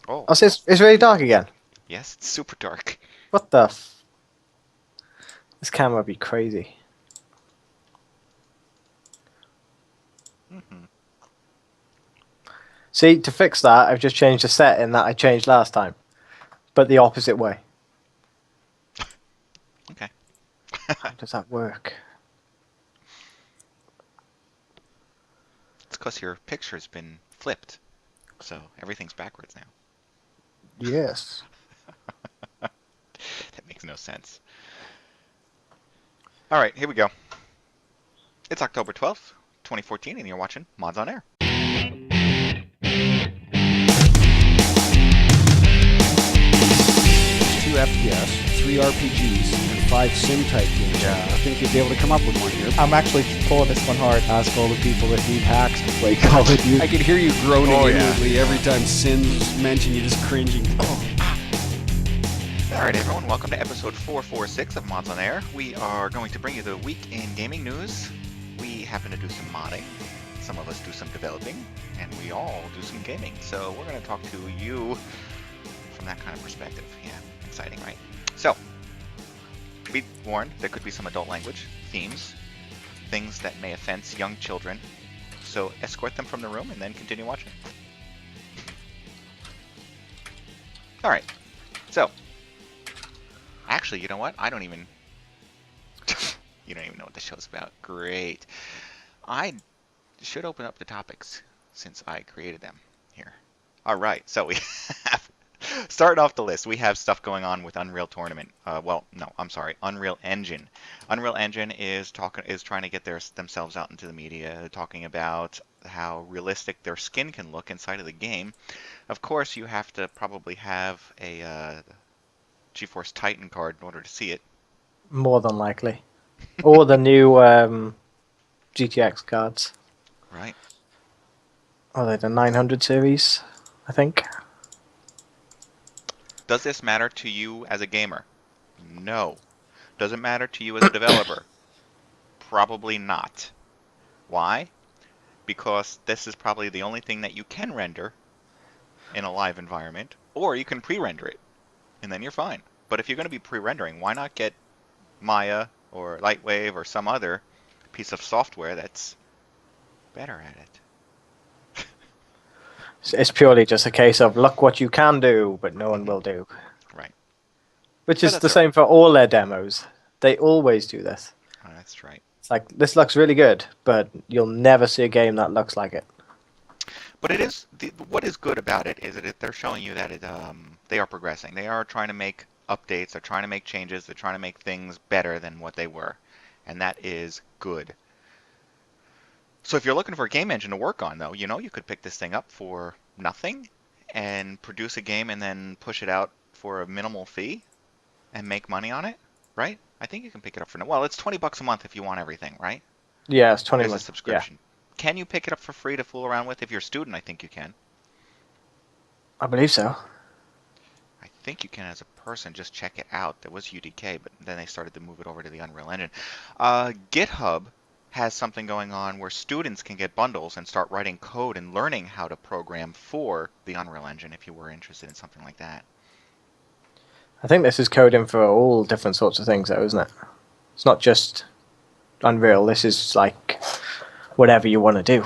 Oh, Oh, so it's really dark again. yes, it's super dark. What the? This camera would be crazy. Hmm. See, to fix that, I've just changed the setting that I changed last time, but the opposite way. Okay. How does that work? It's because your picture's been flipped, so everything's backwards now. Yes. That makes no sense. All right, here we go. It's October 12th, 2014, and you're watching Mods on Air. 2 FPS, 3 RPGs, and 5 sim-type games. Yeah. I think you'd be able to come up with one here. I'm actually pulling this one hard. Ask all the people that need hacks to play Call of Duty. I can hear you groaning inwardly every time Sin's mentioned. You're just cringing. All right, everyone, welcome to episode 446 of Mods on Air. We are going to bring you the week in gaming news. We happen to do some modding. Some of us do some developing, and we all do some gaming. So we're going to talk to you from that kind of perspective. Yeah, exciting, right? So, be warned, there could be some adult language, themes, things that may offend young children. So escort them from the room and then continue watching. All right, so actually, you know what? I don't even. You don't even know what the show's about. Great. I should open up the topics since I created them here. All right, so we have. Starting off the list, we have stuff going on with Unreal Tournament. Unreal Engine. Unreal Engine is trying to get themselves out into the media, talking about how realistic their skin can look inside of the game. Of course, you have to probably have a GeForce Titan card in order to see it. More than likely. Or the new GTX cards. Right. Oh, they're the 900 series, I think. Does this matter to you as a gamer? No. Does it matter to you as a developer? Probably not. Why? Because this is probably the only thing that you can render in a live environment, or you can pre-render it, and then you're fine. But if you're going to be pre-rendering, why not get Maya or Lightwave or some other piece of software that's better at it? It's purely just a case of look what you can do, but no one will do. Right. Which But is that's the all right. same for all their demos. They always do this. Oh, that's right. It's like, this looks really good, but you'll never see a game that looks like it. But it is what is good about it is that they're showing you that they are progressing. They are trying to make updates. They're trying to make changes. They're trying to make things better than what they were, and that is good. So if you're looking for a game engine to work on, though, you could pick this thing up for nothing and produce a game and then push it out for a minimal fee and make money on it, right? I think you can pick it up for well, it's $20 a month if you want everything, right? Yeah, it's 20 There's a months. subscription. Can you pick it up for free to fool around with? If you're a student, I think you can. I believe so. I think you can as a person. Just check it out. There was UDK, but then they started to move it over to the Unreal Engine. GitHub has something going on where students can get bundles and start writing code and learning how to program for the Unreal Engine if you were interested in something like that. I think this is coding for all different sorts of things, though, isn't it? It's not just Unreal. This is like whatever you want to do.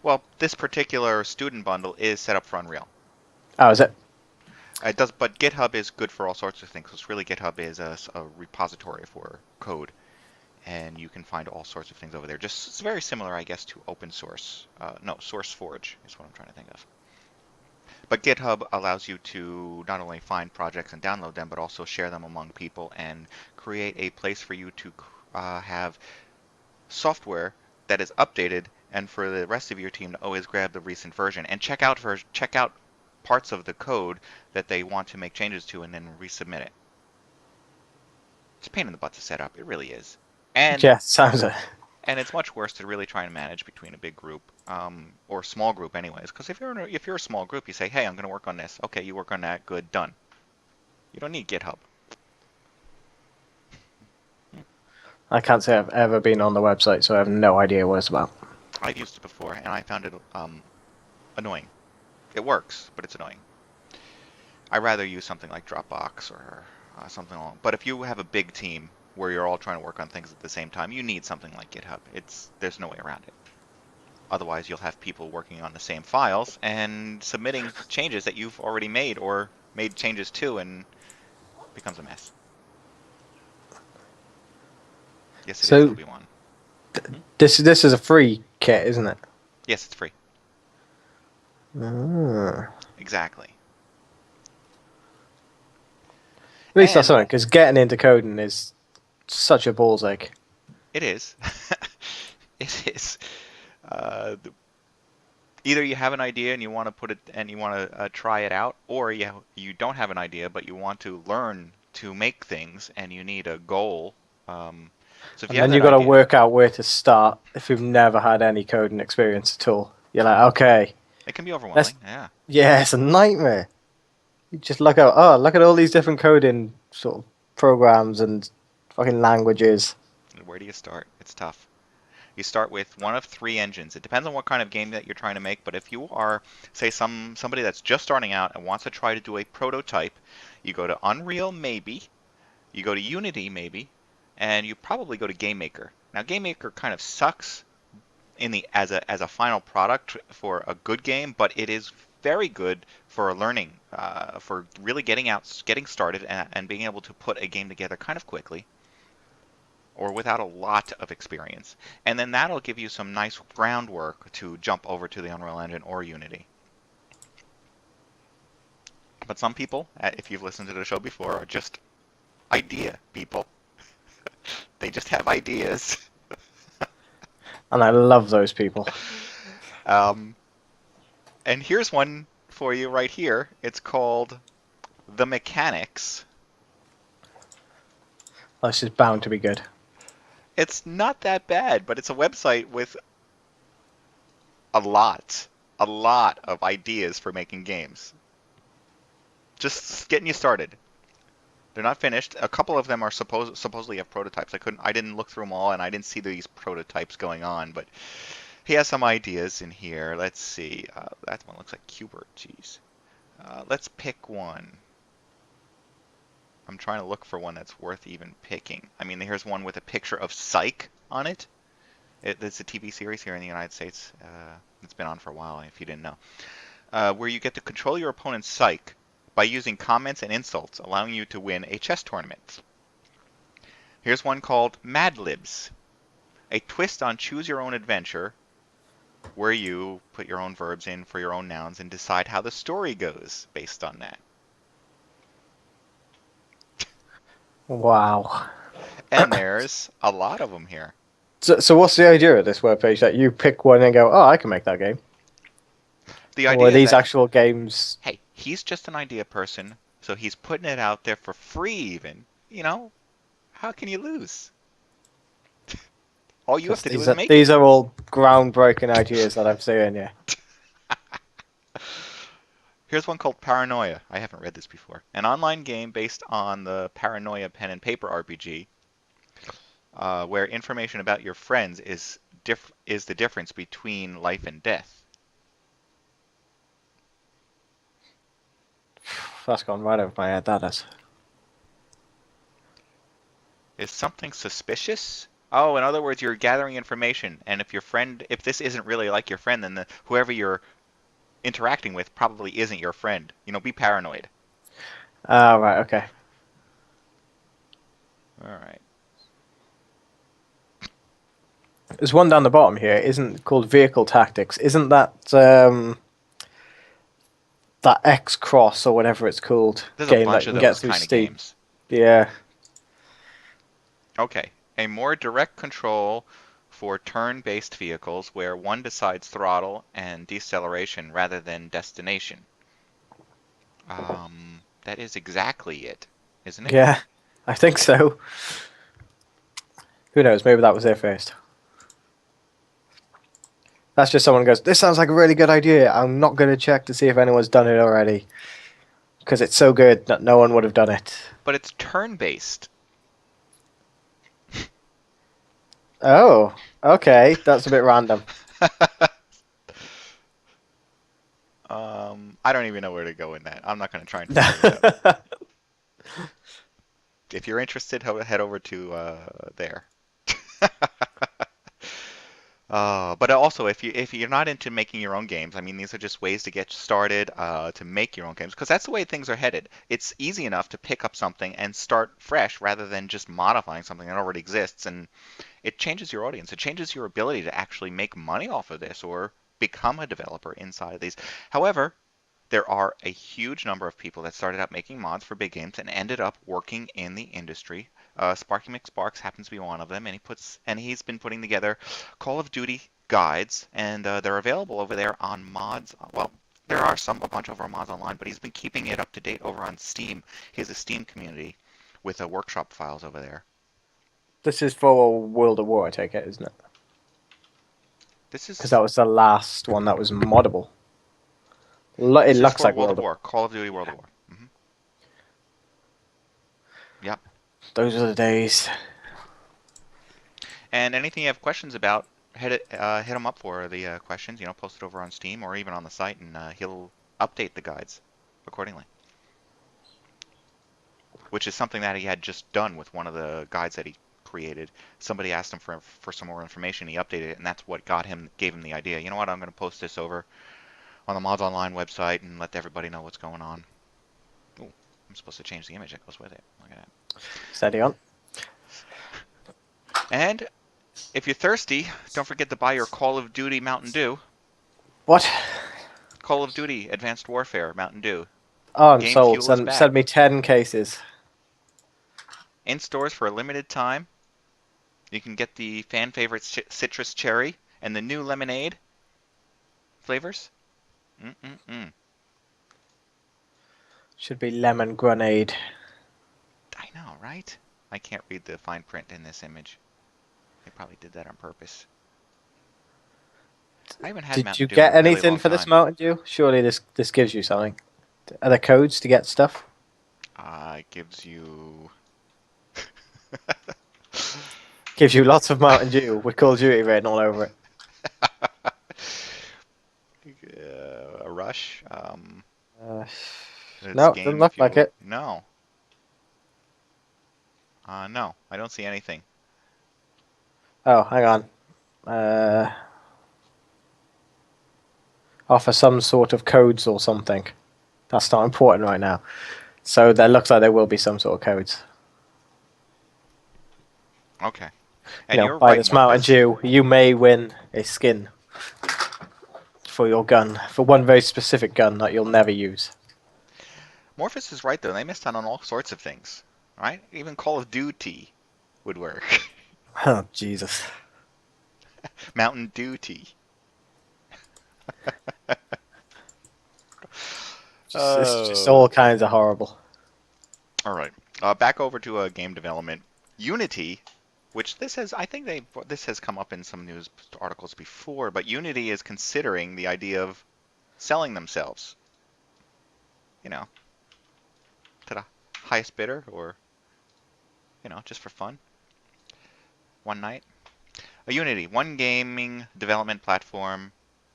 Well, this particular student bundle is set up for Unreal. Oh, is it? It does, but GitHub is good for all sorts of things. Because really, GitHub is a repository for code, and you can find all sorts of things over there. Just it's very similar, I guess, to open source. No, SourceForge is what I'm trying to think of. But GitHub allows you to not only find projects and download them, but also share them among people and create a place for you to have software that is updated, and for the rest of your team to always grab the recent version and check out parts of the code that they want to make changes to, and then resubmit it. It's a pain in the butt to set up. It really is. And Yeah, sounds it. and it's much worse to really try and manage between a big group, or small group anyways. Because if you're a small group, you say, hey, I'm going to work on this. Okay, you work on that. Good, done. You don't need GitHub. I can't say I've ever been on the website, so I have no idea what it's about. I've used it before, and I found it annoying. It works, but it's annoying. I'd rather use something like Dropbox or something along. But if you have a big team where you're all trying to work on things at the same time, you need something like GitHub. There's no way around it. Otherwise, you'll have people working on the same files and submitting changes that you've already made or made changes to, and it becomes a mess. Yes, it is Obi-Wan. This is a free kit, isn't it? Yes, it's free. Ah. Exactly. At least that's something, because getting into coding is such a ball's ache. It is. It is. Either you have an idea and you want to put it and you want to try it out, or you don't have an idea but you want to learn to make things and you need a goal. So if and then you've got to work out where to start if you've never had any coding experience at all. You're like, okay. It can be overwhelming. Yeah. Yeah, it's a nightmare. You just look at look at all these different coding sort of programs and fucking languages. Where do you start? It's tough. You start with one of 3 engines. It depends on what kind of game that you're trying to make, but if you are, say, somebody that's just starting out and wants to try to do a prototype, you go to Unreal maybe, you go to Unity maybe, and you probably go to GameMaker. Now GameMaker kind of sucks as a final product for a good game, but it is very good for learning, for really getting started and being able to put a game together kind of quickly, or without a lot of experience. And then that'll give you some nice groundwork to jump over to the Unreal Engine or Unity. But some people, if you've listened to the show before, are just idea people. They just have ideas. And I love those people. And here's one for you right here. It's called The Mechanics. Oh, this is bound to be good. It's not that bad, but it's a website with a lot of ideas for making games. Just getting you started. They're not finished. A couple of them are supposedly have prototypes. I didn't look through them all, and I didn't see these prototypes going on, but he has some ideas in here. Let's see. That one looks like Qbert. Jeez. Let's pick one. I'm trying to look for one that's worth even picking. I mean, here's one with a picture of Psych on it. It's a TV series here in the United States. It's been on for a while, if you didn't know. Where you get to control your opponent's Psych by using comments and insults, allowing you to win a chess tournament. Here's one called Mad Libs, a twist on Choose Your Own Adventure, where you put your own verbs in for your own nouns and decide how the story goes based on that. Wow. And there's a lot of them here. So what's the idea of this webpage? That you pick one and go, oh, I can make that game? The idea or are these that, actual games? Hey, he's just an idea person, so he's putting it out there for free even. You know, how can you lose? All you have to do is make it. These are all groundbreaking ideas that I'm seeing, yeah. Here's one called Paranoia. I haven't read this before. An online game based on the Paranoia pen and paper RPG, where information about your friends is the difference between life and death. That's gone right over my head, that is. Is something suspicious? Oh, in other words, you're gathering information, and if this isn't really like your friend, then whoever you're interacting with probably isn't your friend. You know, be paranoid. Oh, right, okay. Alright. There's one down the bottom here, isn't called Vehicle Tactics. Isn't that that X-Cross or whatever it's called? There's game a bunch that of can get those through kind of Steam. games. Yeah. Okay. A more direct control for turn-based vehicles where one decides throttle and deceleration rather than destination. That is exactly it, isn't it? Yeah, I think so. Who knows? Maybe that was there first. That's just someone who goes, this sounds like a really good idea. I'm not going to check to see if anyone's done it already. Because it's so good that no one would have done it. But it's turn-based. Oh, okay. That's a bit random. I don't even know where to go in that. I'm not going to try and figure it out. If you're interested, head over to there. But also, if you're not into making your own games, I mean, these are just ways to get started to make your own games, because that's the way things are headed. It's easy enough to pick up something and start fresh rather than just modifying something that already exists, and it changes your audience. It changes your ability to actually make money off of this or become a developer inside of these. However, there are a huge number of people that started out making mods for big games and ended up working in the industry. SparksMcSparks happens to be one of them, and he's been putting together Call of Duty guides, and they're available over there on mods. Well, there are a bunch over on Mods Online, but he's been keeping it up to date over on Steam. He has a Steam community with workshop files over there. This is for World of War, I take it, isn't it? This is because that was the last one that was moddable. It looks like World of War. Call of Duty World of War. Yep. Those are the days. And anything you have questions about, hit him up for the questions. You know, post it over on Steam or even on the site, and he'll update the guides accordingly. Which is something that he had just done with one of the guides that he created. Somebody asked him for some more information. He updated it, and that's what gave him the idea. You know what? I'm going to post this over on the Mods Online website and let everybody know what's going on. Ooh, I'm supposed to change the image that goes with it. Look at that. Steady on. And if you're thirsty, don't forget to buy your Call of Duty Mountain Dew. What? Call of Duty Advanced Warfare Mountain Dew. Oh, I'm Game sold. Fuel is back. Send me 10 cases. In stores for a limited time. You can get the fan favorite citrus cherry and the new lemonade flavors. Should be lemon grenade. I know, right? I can't read the fine print in this image. They probably did that on purpose. I haven't had Mountain Did you Dew get in a really anything long for this time. Mountain Dew? Surely this gives you something. Are there codes to get stuff? It gives you... Gives you lots of Mountain Dew with Call of Duty written all over it. A rush. No, It's doesn't look like it. No. No, I don't see anything. Oh, hang on. Offer some sort of codes or something. That's not important right now. So there looks like there will be some sort of codes. Okay. And You know, you're by right, this Mountain Morpheus. Dew, you may win a skin for your gun. For one very specific gun that you'll never use. Morpheus is right, though. They missed out on all sorts of things, right? Even Call of Duty would work. Oh, Jesus. Mountain Dew tea. It's just all kinds of horrible. All right. Back over to game development. Unity, which this has come up in some news articles before, but Unity is considering the idea of selling themselves. You know, to the highest bidder, or just for fun. One night. A Unity, one gaming development platform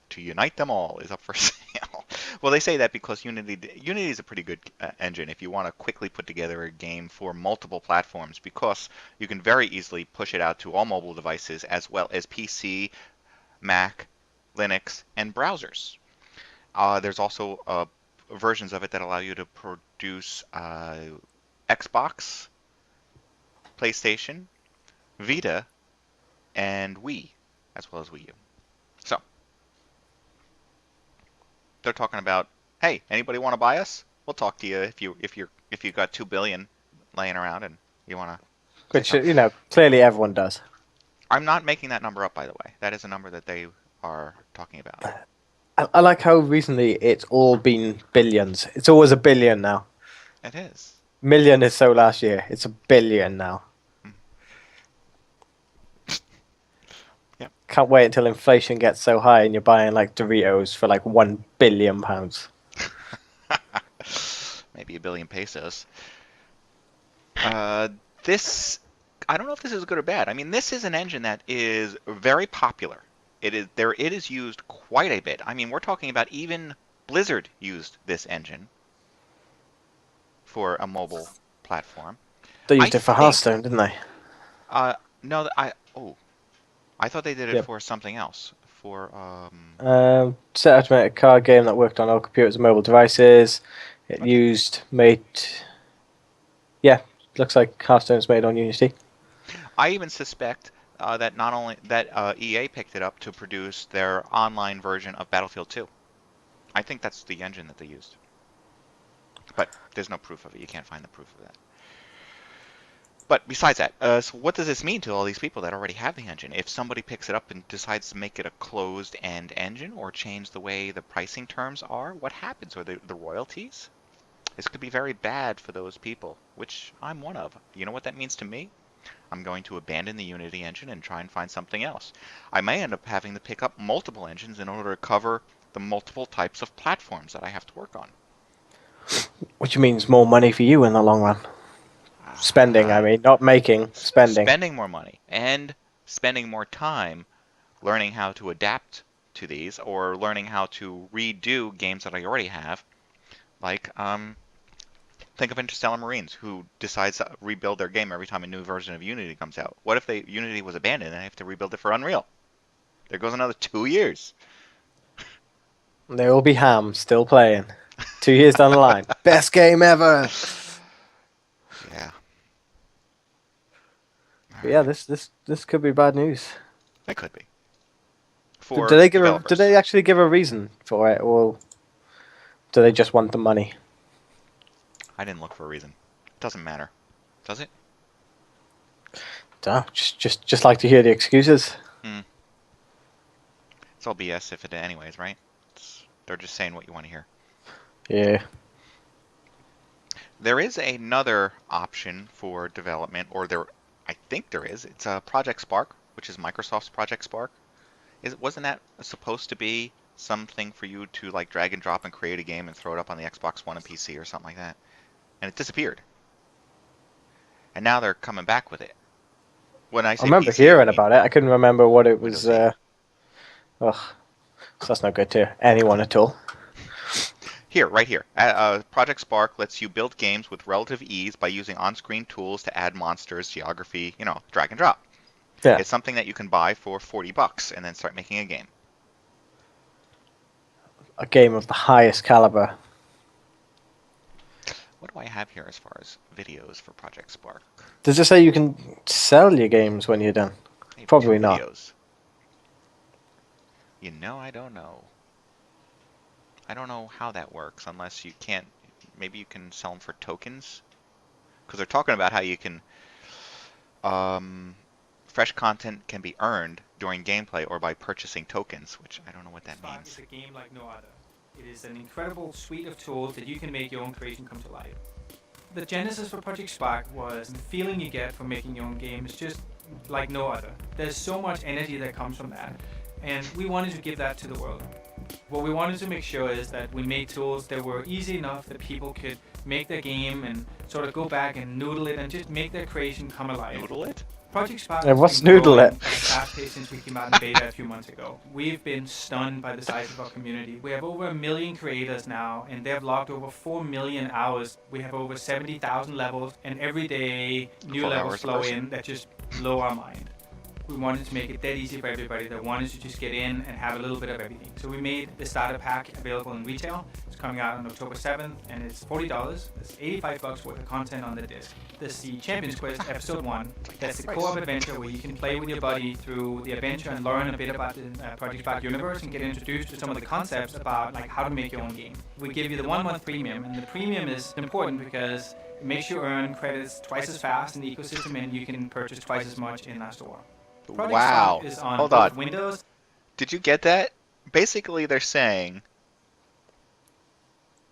to unite them all, is up for sale. Well, they say that because Unity is a pretty good engine if you want to quickly put together a game for multiple platforms, because you can very easily push it out to all mobile devices as well as PC, Mac, Linux, and browsers. There's also versions of it that allow you to produce Xbox, PlayStation, Vita, and Wii, as well as Wii U. So they're talking about, hey, anybody want to buy us? We'll talk to you if you got $2 billion laying around and you want to. Which, clearly everyone does. I'm not making that number up, by the way. That is a number that they are talking about. I like how recently it's all been billions. It's always a billion now. It is. Million is so last year. It's a billion now. Yep. Can't wait until inflation gets so high and you're buying like Doritos for like £1 billion. Maybe 1 billion pesos. This, I don't know if this is good or bad. I mean, this is an engine that is very popular. It is used quite a bit. I mean, we're talking about even Blizzard used this engine for a mobile platform. They used I it for think- Hearthstone, didn't they? No, I thought they did it Yep. for something else. For Set automated card game that worked on all computers and mobile devices. It Okay. used Mate. Yeah, looks like Hearthstone's made on Unity. I even suspect that not only that EA picked it up to produce their online version of Battlefield 2. I think that's the engine that they used. But there's no proof of it. You can't find the proof of that. But besides that, so what does this mean to all these people that already have the engine? If somebody picks it up and decides to make it a closed-end engine or change the way the pricing terms are, what happens? Are the royalties? This could be very bad for those people, which I'm one of. You know what that means to me? I'm going to abandon the Unity engine and try and find something else. I may end up having to pick up multiple engines in order to cover the multiple types of platforms that I have to work on. Which means more money for you in the long run. Spending, I mean, not making, spending. Spending more money and spending more time learning how to adapt to these or learning how to redo games that I already have. Like, think of Interstellar Marines, who decides to rebuild their game every time a new version of Unity comes out. What if Unity was abandoned and they have to rebuild it for Unreal? There goes another 2 years. They will be ham, still playing. 2 years down the line. Best game ever! Yeah. But yeah, this could be bad news. It could be. For Do they give developers. do they actually give a reason for it, or do they just want the money? I didn't look for a reason. It doesn't matter. Does it? Duh, just like to hear the excuses. It's all BS if it anyways, right? They're just saying what you want to hear. Yeah. There is another option for development, or I think there is. It's Project Spark, which is Microsoft's Project Spark. Wasn't that supposed to be something for you to like drag and drop and create a game and throw it up on the Xbox One and PC or something like that? And it disappeared. And now they're coming back with it. When I say I remember PC, hearing I mean about it. I couldn't remember what it was. Windows 8. Ugh, so that's not good to anyone at all. Here, right here. Project Spark lets you build games with relative ease by using on-screen tools to add monsters, geography, drag and drop. Yeah. It's something that you can buy for $40 and then start making a game. A game of the highest caliber. What do I have here as far as videos for Project Spark? Does it say you can sell your games when you're done? Maybe Probably 2 not. videos. I don't know. I don't know how that works unless you can't. Maybe you can sell them for tokens, because they're talking about how you can. Fresh content can be earned during gameplay or by purchasing tokens, which I don't know what that Spark means. is a game like no other. It is an incredible suite of tools that you can make your own creation come to life. The genesis for Project Spark was the feeling you get from making your own game is just like no other. There's so much energy that comes from that, and we wanted to give that to the world. What we wanted to make sure is that we made tools that were easy enough that people could make their game and sort of go back and noodle it and just make their creation come alive. Noodle it? Project Spark Yeah, has what's been noodle growing it? at a fast pace since we came out in beta a few months ago. We've been stunned by the size of our community. We have over 1 million creators now, and they've logged over 4 million hours. We have over 70,000 levels, and every day new 4 levels hours a flow person. in that just blow our mind. We wanted to make it dead easy for everybody that wanted to just get in and have a little bit of everything. So we made the starter pack available in retail. It's coming out on October 7th, and it's $40. There's $85 worth of content on the disc. There's the Champions Quest Episode 1. That's the co-op adventure where you can play with your buddy through the adventure and learn a bit about the Project Spark universe and get introduced to some of the concepts about like how to make your own game. We give you the 1-month premium, and the premium is important because it makes you earn credits twice as fast in the ecosystem, and you can purchase twice as much in our store. Project Wow. Spark is on Hold both on. Windows. Did you get that? Basically, they're saying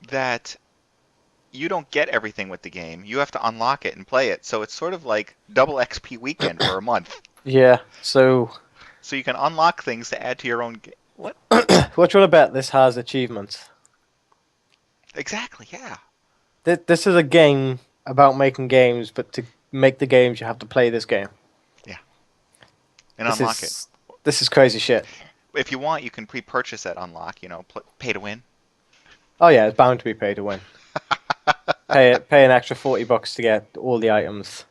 that you don't get everything with the game. You have to unlock it and play it. So it's sort of like double XP weekend for a month. Yeah. So, So you can unlock things to add to your own game. What? what do you want to bet this has achievements? Exactly, yeah. This is a game about making games, but to make the games, you have to play this game. And This unlock is crazy shit. it. If you want, you can pre-purchase that unlock, pay to win. Oh yeah, it's bound to be pay to win. Pay an extra $40 to get all the items.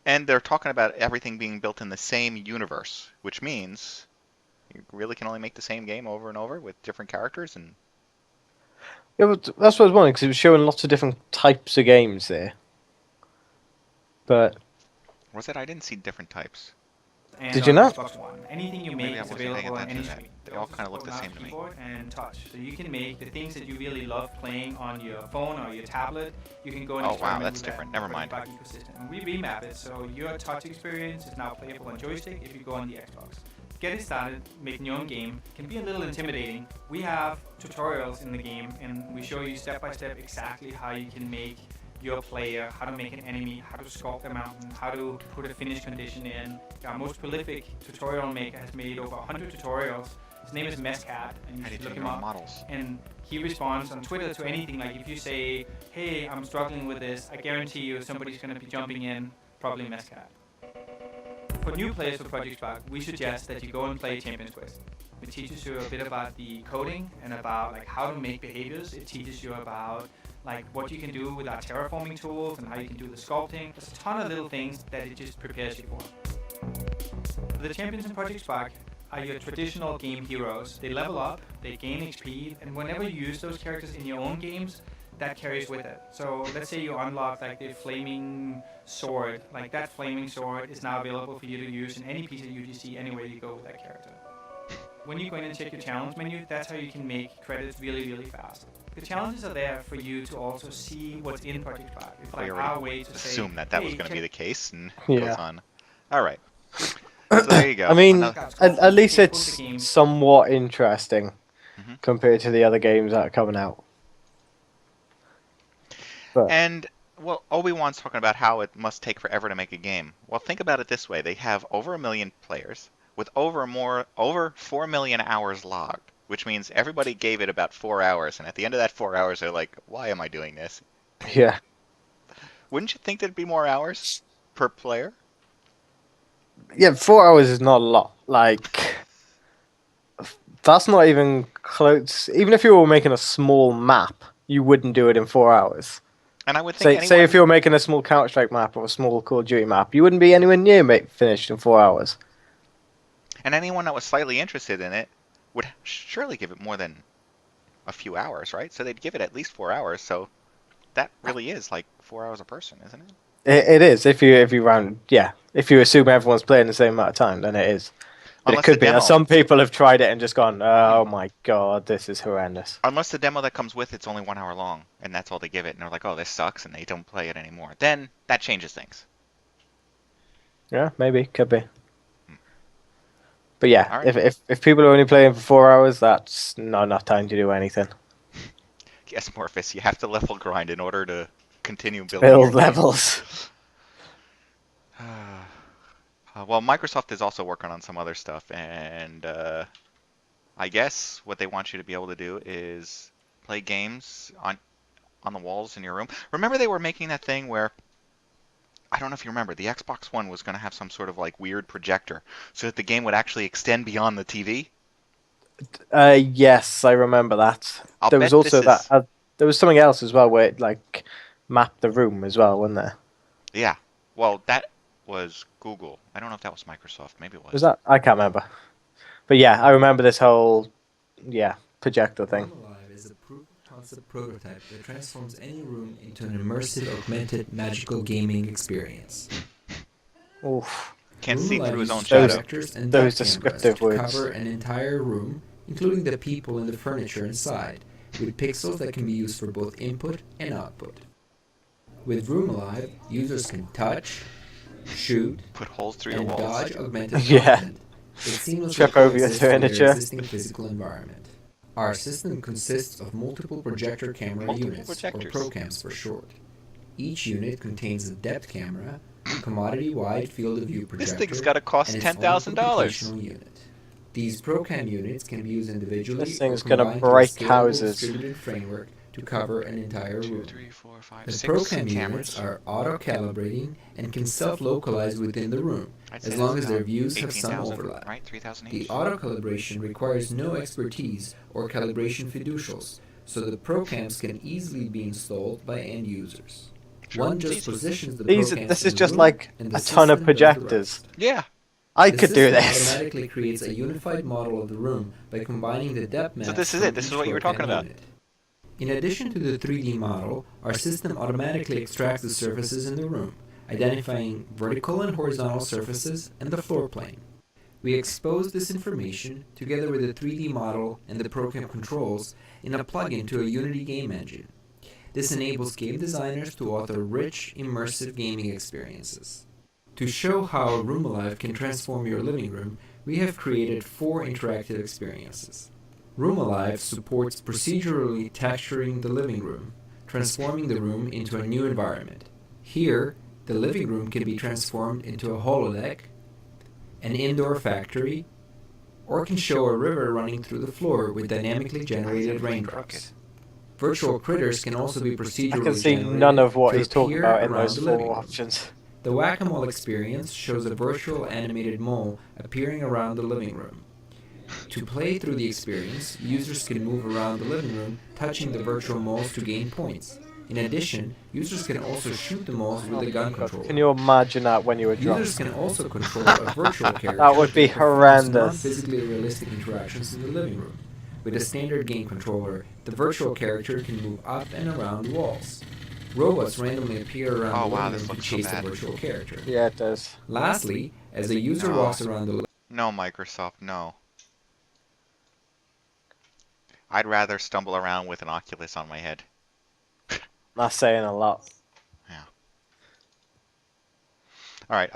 And they're talking about everything being built in the same universe, which means you really can only make the same game over and over with different characters. And Yeah, but that's what I was wondering, because it was showing lots of different types of games there. But was it? I didn't see different types. And Did you on not? Xbox One. Anything you make Maybe I is wasn't paying available on attention any to that. screen. They all kind of look the same to me. Keyboard and touch. So you can make the things that you really love playing on your phone or your tablet. You can go and Oh, experiment wow, that's with that different. Never mind. ecosystem. And we remap it so your touch experience is now playable on joystick if you go on the Xbox. Getting started, making your own game can be a little intimidating. We have tutorials in the game, and we show you step by step exactly how you can make your player, how to make an enemy, how to sculpt a mountain, how to put a finish condition in. Our most prolific tutorial maker has made over 100 tutorials. His name is Messcat, and you How do should you look do him your own up. models? And he responds on Twitter to anything. Like if you say, "Hey, I'm struggling with this," I guarantee you somebody's going to be jumping in, probably Messcat. For new players for Project Spark, we suggest that you go and play Champions Quest. It teaches you a bit about the coding and about like how to make behaviors. It teaches you about like what you can do with our terraforming tools and how you can do the sculpting. There's a ton of little things that it just prepares you for. The champions in Project Spark are your traditional game heroes. They level up, they gain XP, and whenever you use those characters in your own games, that carries with it. So let's say you unlock like the flaming sword, like that flaming sword is now available for you to use in any piece of UGC anywhere you go with that character. When you go in and check your challenge menu, that's how you can make credits really, really fast. The challenges are there for you to also see what's in Project Spark. It's We like already our way to assume say, that was hey, going to be check- the case, and Yeah. goes on. All right. So there you go. I mean, Another- at least People it's the game. somewhat interesting Mhm. compared to the other games that are coming out. But And well, Obi-Wan's talking about how it must take forever to make a game. Well, think about it this way: they have over 1 million players with over 4 million hours logged, which means everybody gave it about 4 hours, and at the end of that 4 hours, they're like, "Why am I doing this?" yeah, Wouldn't you think there'd be more hours per player? yeah, 4 hours is not a lot. Like, that's not even close. Even if you were making a small map, you wouldn't do it in 4 hours. And I would think Say if anyone- you were making a small Counter-Strike map or a small Call of Duty map, you wouldn't be anywhere near finished in 4 hours. And anyone that was slightly interested in it would surely give it more than a few hours, right? So they'd give it at least 4 hours. So that really is like 4 hours a person, isn't it? It is if you round, yeah. If you assume everyone's playing the same amount of time, then it is. But Unless it could the be. demo- Some people have tried it and just gone, "Oh my god, this is horrendous." Unless the demo that comes with it's only 1 hour long, and that's all they give it, and they're like, "Oh, this sucks," and they don't play it anymore. Then that changes things. Yeah, maybe could be. But yeah, Alright. if people are only playing for 4 hours, that's not enough time to do anything. Yes, Morphus, you have to level grind in order to continue building. Build your game. levels. Well, Microsoft is also working on some other stuff, and I guess what they want you to be able to do is play games on the walls in your room. Remember they were making that thing where, I don't know if you remember, the Xbox One was going to have some sort of like weird projector so that the game would actually extend beyond the TV? Yes, I remember that. I'll There bet was also this is- that. There was something else as well where it like mapped the room as well, wasn't there? Yeah. Well, that was Google. I don't know if that was Microsoft. Maybe it was. Was that? I can't remember. But yeah, I remember this whole projector thing. RoomAlive is a proof of concept prototype that transforms any room into an immersive, augmented, magical gaming experience. Oof. Can't see RoomAlive those uses own Those- shadow. projectors and those depth cameras descriptive to words. cover an entire room, including the people and the furniture inside, with pixels that can be used for both input and output. With RoomAlive, users can touch, shoot, Put holes through your and walls. dodge augmented Yeah. content. It seamlessly Trip over your coexists with furniture. their existing physical environment. Our system consists of multiple projector camera Multiple units, projectors. or ProCams for short. Each unit contains a depth camera, commodity-wide field of view projector, This thing's got to cost and its own $10,000. computational unit. These ProCam units can be used individually This thing's or gonna combined to a break scalable houses. distributed framework to cover an entire 2, room. 3, 4, 5, The 6 ProCam cameras. units are auto-calibrating and can self-localize within the room, I'd say as long that's as their about views have some 18,000, overlap. right? 3,000 The each. auto-calibration requires no expertise or calibration fiducials, so the procams can easily be installed by end users. Sure, One it's just easy. positions the This procams is in the just room, like and the a ton of system does the projectors. rest. Yeah. I The could do system this. automatically creates a unified model of the room by combining the depth maps. So this is from it. This is each what you were program talking about. unit. In addition to the 3D model, our system automatically extracts the surfaces in the room, identifying vertical and horizontal surfaces and the floor plane. We expose this information, together with the 3D model and the program controls, in a plugin to a Unity game engine. This enables game designers to author rich, immersive gaming experiences. To show how RoomAlive can transform your living room, we have created 4 interactive experiences. RoomAlive supports procedurally texturing the living room, transforming the room into a new environment. Here, the living room can be transformed into a holodeck, an indoor factory, or can show a river running through the floor with dynamically generated raindrops. Virtual critters can also be procedurally I can see generated none of what to he's talking appear about in around those the 4 living room. options. The Whack-A-Mole experience shows a virtual animated mole appearing around the living room. To play through the experience, users can move around the living room, touching the virtual moles to gain points. In addition, users can also shoot the moles with a gun controller. Can you imagine that when you were drunk? Users can also control a virtual character That would be that performs horrendous. non-physically realistic interactions in the living room. With a standard game controller, the virtual character can move up and around the walls. Robots randomly appear around Oh, the wow, living this room to looks so chase the bad. virtual character. Yeah, it does. Lastly, as a user No. walks around the No, Microsoft, no. I'd rather stumble around with an Oculus on my head. That's saying a lot. Yeah. All right.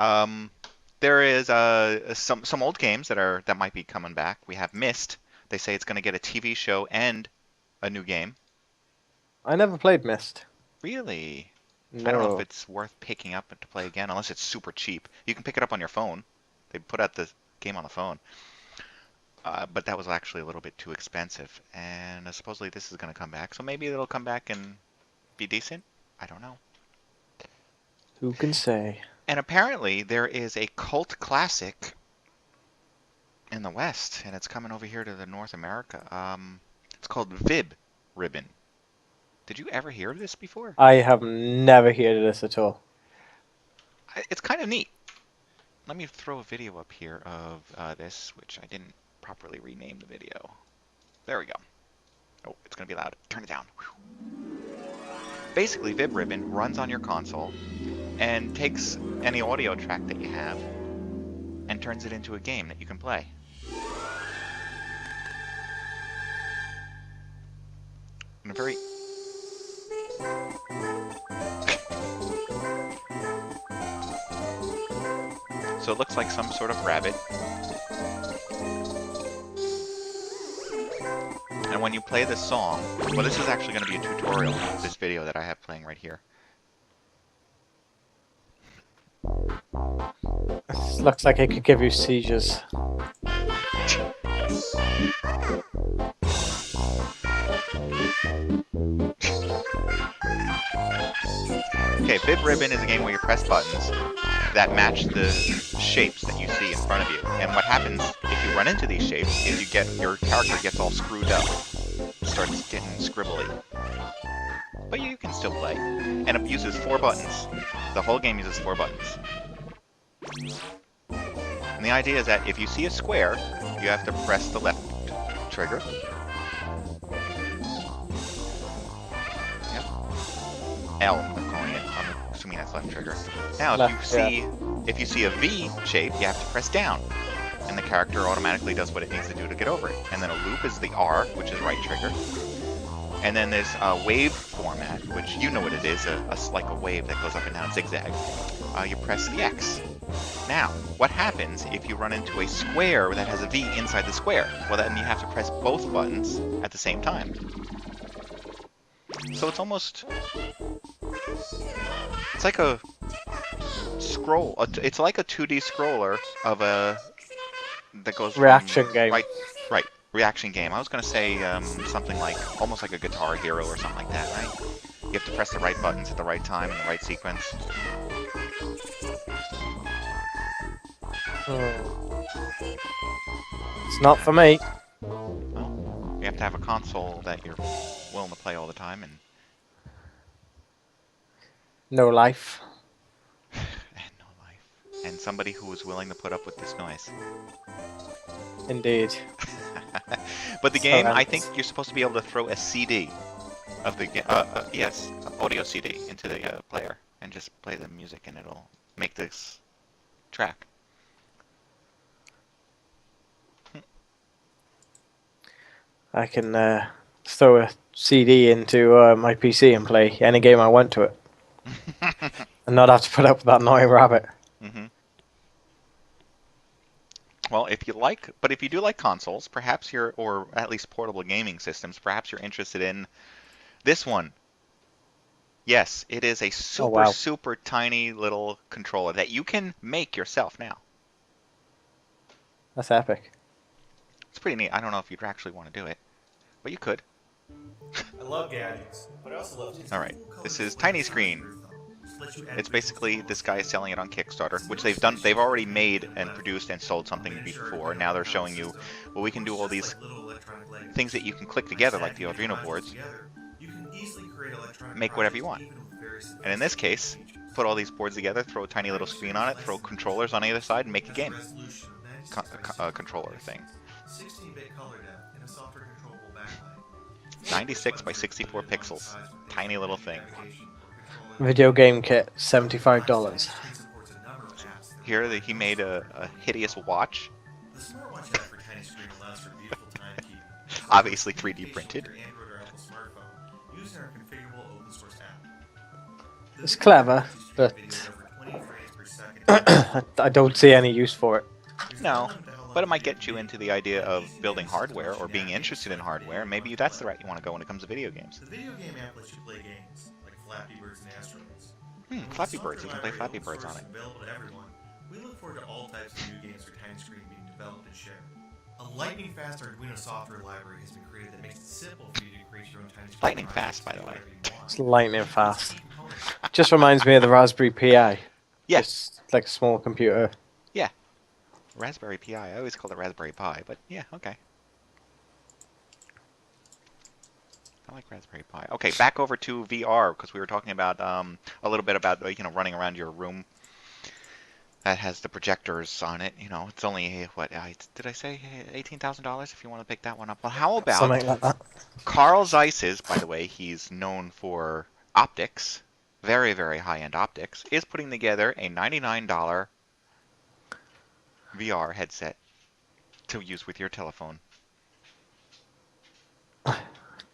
There is some old games that might be coming back. We have Myst. They say it's going to get a TV show and a new game. I never played Myst. Really? No. I don't know if it's worth picking up to play again, unless it's super cheap. You can pick it up on your phone. They put out the game on the phone. But that was actually a little bit too expensive. And supposedly this is going to come back. So maybe it'll come back and be decent? I don't know. Who can say? And apparently there is a cult classic in the West, and it's coming over here to the North America. It's called Vib-Ribbon. Did you ever hear of this before? I have never heard of this at all. It's kind of neat. Let me throw a video up here of this, which I didn't properly rename the video. There we go. Oh, it's going to be loud. Turn it down. Whew. Basically, Vib-Ribbon runs on your console and takes any audio track that you have and turns it into a game that you can play. In a very... So it looks like some sort of rabbit. And when you play this song, well, this is actually going to be a tutorial, this video that I have playing right here. This looks like it could give you seizures. Okay, Vib-Ribbon is a game where you press buttons that match the shapes that you see in front of you. And what happens if you run into these shapes is your character gets all screwed up, starts getting scribbly. But you can still play. And it uses 4 buttons. The whole game uses 4 buttons. And the idea is that if you see a square, you have to press the left trigger. Yep. L, I'm calling it. I'm assuming that's left trigger. Now, if you see a V shape, you have to press down. And the character automatically does what it needs to do to get over it. And then a loop is the R, which is right trigger. And then there's a wave format, which you know what it is, like a wave that goes up and down zigzag. You press the X. Now, what happens if you run into a square that has a V inside the square? Well, then you have to press both buttons at the same time. So it's almost... It's like a scroll. It's like a 2D scroller of a... that goes Reaction from game. Right. Reaction game. I was going to say something like, almost like a Guitar Hero or something like that, right? You have to press the right buttons at the right time in the right sequence. It's not for me. Well, you have to have a console that you're willing to play all the time, and No life. and no life, and somebody who is willing to put up with this noise. Indeed. But the game, I Horrendous. think you're supposed to be able to throw a CD of the yes, audio CD into the player and just play the music, and it'll make this track. I can throw a CD into my PC and play any game I want to it, and not have to put up with that annoying rabbit. hmm Well, if you do like consoles, perhaps or at least portable gaming systems, perhaps you're interested in this one. Yes, it is a super, wow. super tiny little controller that you can make yourself now. That's epic. It's pretty neat. I don't know if you'd actually want to do it, but you could. I love gadgets, but I also love. All right, this is Tiny Screen. It's basically this guy is selling it on Kickstarter, which they've done. They've already made and produced and sold something before. Now they're showing you, well, we can do all these things that you can click together, like the Arduino boards. Make whatever you want. And in this case, put all these boards together, throw a tiny little screen on it, throw controllers on either side, and make a game. Controller thing. 16-bit color depth in a software controllable backlight. 96 by 64 pixels. Tiny little thing. Video game kit, $75. Here he made a hideous watch. The smartwatch app for Tiny Screen allows for beautiful timekeeping. Obviously 3D printed. Android or Apple smartphone using our configurable open source app. It's clever, but I don't see any use for it. No, but it might get you into the idea of building hardware or being interested in hardware. Maybe that's the route you want to go when it comes to video games. The video game app lets you play games like Flappy Birds and Asteroids. Flappy Birds. You can play Flappy Birds on it. Available to everyone. We look forward to all types of new games for Tiny Screen being developed and shared. A lightning-fast Arduino software library has been created that makes it simple for you to create your own Tiny Screen. Lightning fast, by the way. It's lightning fast. Just reminds me of the Raspberry Pi. Yes. It's like a small computer. Yeah. Raspberry Pi. I always call it Raspberry Pi, but yeah, okay. I like Raspberry Pi. Okay, back over to VR, because we were talking about a little bit about running around your room that has the projectors on it. It's only what did I say, $18,000 if you want to pick that one up. Well, how about Something like that. Carl Zeiss's, by the way, he's known for optics, very, very high-end optics, is putting together a $99 VR headset to use with your telephone.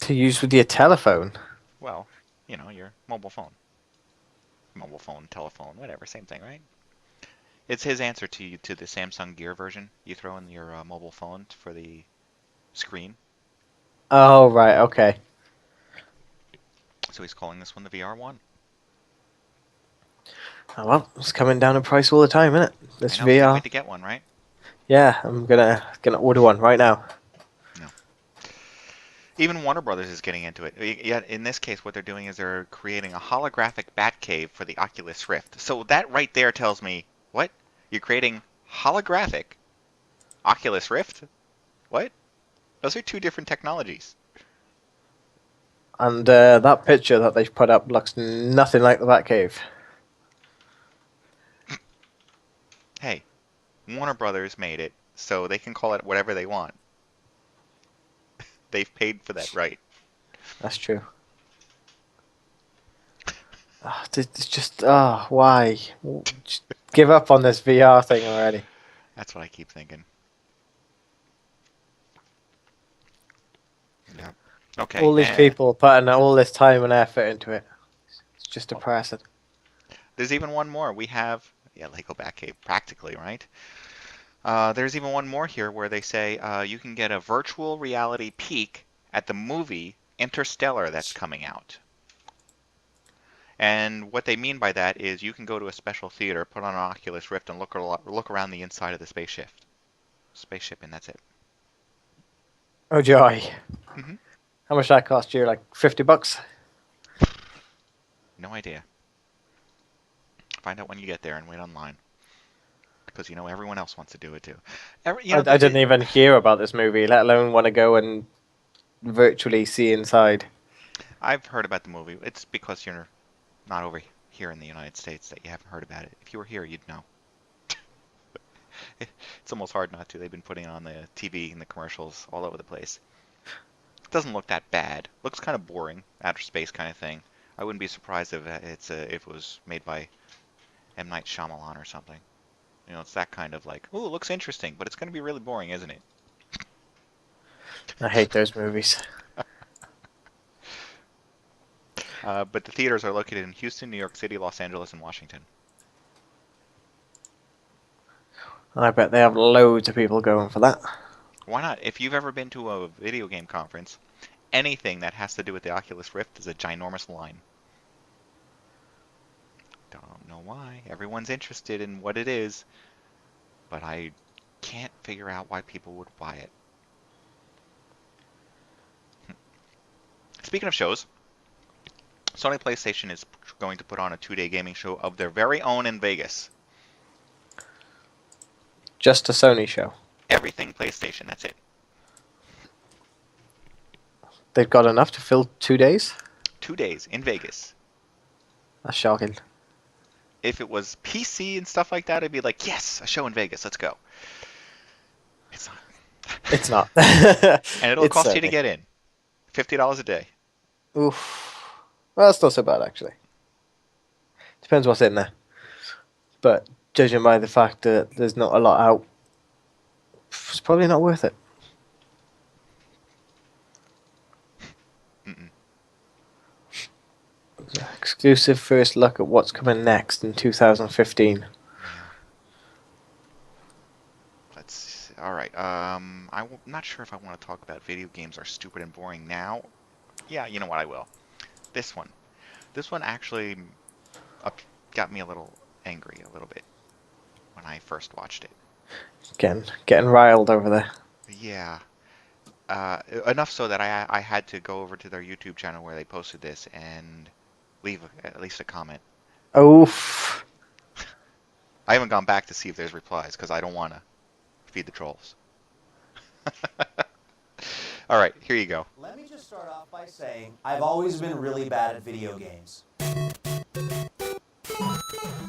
To use with your telephone? Well, your mobile phone. Mobile phone, telephone, whatever, same thing, right? It's his answer to the Samsung Gear version you throw in your mobile phone for the screen. Oh, right, okay. So he's calling this one the VR One. Oh, well, it's coming down in price all the time, isn't it? This I know, can't VR. wait to get one, right? Yeah, I'm gonna order one right now. No. Even Warner Brothers is getting into it. Yet in this case, what they're doing is they're creating a holographic Batcave for the Oculus Rift. So that right there tells me, what? You're creating holographic Oculus Rift? What? Those are two different technologies. And that picture that they've put up looks nothing like the Batcave. Hey, Warner Brothers made it, so they can call it whatever they want. They've paid for that right. That's true. It's just, why? Just give up on this VR thing already. That's what I keep thinking. Yeah. Okay. All these people putting all this time and effort into it. It's just depressing. There's even one more. We have, Lego Batcave, practically, right? There's even one more here where they say you can get a virtual reality peek at the movie Interstellar that's coming out. And what they mean by that is you can go to a special theater, put on an Oculus Rift, and look around the inside of the spaceship, and that's it. Oh joy! Mm-hmm. How much that cost you? Like $50? No idea. Find out when you get there and wait online, because everyone else wants to do it too. I didn't even hear about this movie, let alone want to go and virtually see inside. I've heard about the movie. It's because you're not over here in the United States that you haven't heard about it. If you were here, you'd know. It's almost hard not to. They've been putting it on the TV and the commercials all over the place. It doesn't look that bad. Looks kind of boring, outer space kind of thing. I wouldn't be surprised if if it was made by M. Night Shyamalan or something. You know, it's that kind of like, ooh, it looks interesting, but it's going to be really boring, isn't it? I hate those movies. But the theaters are located in Houston, New York City, Los Angeles, and Washington. I bet they have loads of people going for that. Why not? If you've ever been to a video game conference, anything that has to do with the Oculus Rift is a ginormous line. Don't know why. Everyone's interested in what it is, but I can't figure out why people would buy it. Speaking of shows, Sony PlayStation is going to put on a 2-day gaming show of their very own in Vegas. Just a Sony show. Everything PlayStation, that's it. They've got enough to fill 2 days? 2 days in Vegas. That's shocking. If it was PC and stuff like that, I'd be like, yes, a show in Vegas, let's go. It's not. It's not. And it'll It's cost you to Sony. get in. $50 a day. Oof. Well, that's not so bad, actually. Depends what's in there. But judging by the fact that there's not a lot out, it's probably not worth it. Mm-mm. Exclusive first look at what's coming next in 2015. Let's. All right. I'm not sure if I want to talk about video games are stupid and boring now. Yeah, you know what? I will. This one. This one actually got me a little angry, a little bit, when I first watched it. Getting riled over there. Yeah. Enough so that I had to go over to their YouTube channel where they posted this and leave at least a comment. Oof. I haven't gone back to see if there's replies because I don't want to feed the trolls. All right, here you go. Let me just start off by saying I've always been really bad at video games.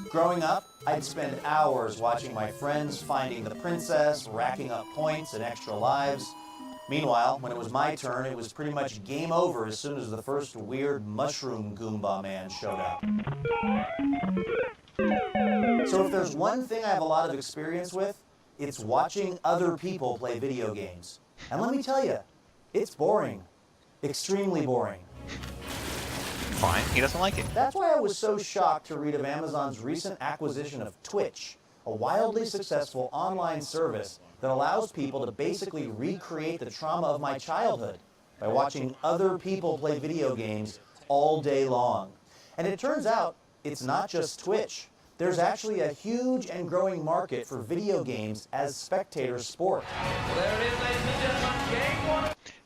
Growing up, I'd spend hours watching my friends finding the princess, racking up points and extra lives. Meanwhile, when it was my turn, it was pretty much game over as soon as the first weird mushroom Goomba man showed up. So if there's one thing I have a lot of experience with, it's watching other people play video games. And let me tell you, it's boring. Extremely boring. Fine, he doesn't like it. That's why I was so shocked to read of Amazon's recent acquisition of Twitch, a wildly successful online service that allows people to basically recreate the trauma of my childhood by watching other people play video games all day long. And it turns out it's not just Twitch. There's actually a huge and growing market for video games as spectator sport.